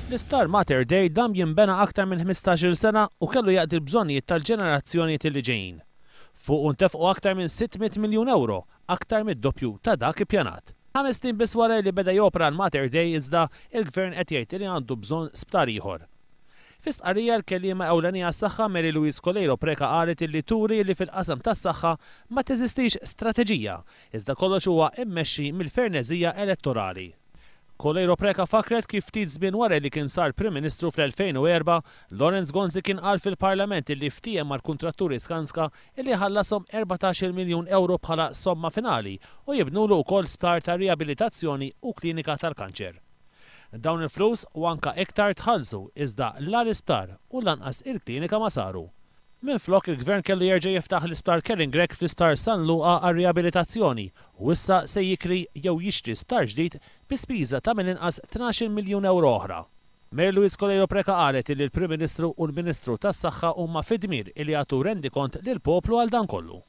L-isptar Mater Dei dam jinbena aktar minn 15-il sena u kellu jaqdi l-bżonnijiet tal-ġenerazzjonijiet li ġejjin. Fuq untefqu aktar minn 600 miljun euro, aktar mid-doppju ta' dak ippjanat. 5 snin biss wara li beda jopra l-Mater Dei iżda il-gvern qed jgħid li għandu bżonn sptar ieħor. Fis-tqarrija l-kelliema ewlenija għas-saħħa Mary Louise Colero Preca qalet illi turi li fil-qasam tas-saħħa ma teżistix strateġija, iżda kollox huwa immexxi mill-ferneżija elettorali. Colero Preca fakret kif ftit żmien wara li kien sar Prim Ministru fl-2004, Lawrence Gonzi kien qal fil-Parlament illi ftehim mal-kuntratturi Skanska illi ħallasom 14 miljun euro bħala somma finali u jibnulu wkoll sptar ta' riabilitazzjoni u klinika tal-kanċer. Dawn il-flus u anka iktar tħallsu iżda l-isptar u lanqas il-klinika ma saru. Minflok il-gvern kellu jerġa' jiftaħ l-isptar Kellingrek fl-isptar San Luqa għar-riabilitazzjoni u issa se jikri jew jixtri sptar ġdid bi spiża ta' mill-inqas 12 miljun euro oħra. Mary Louise Colero Preca qalet li l-Prim Ministru u l-Ministru tas-Saħħa huma fid-dmir li jagħtu rendikont lill-poplu għal dan kollu.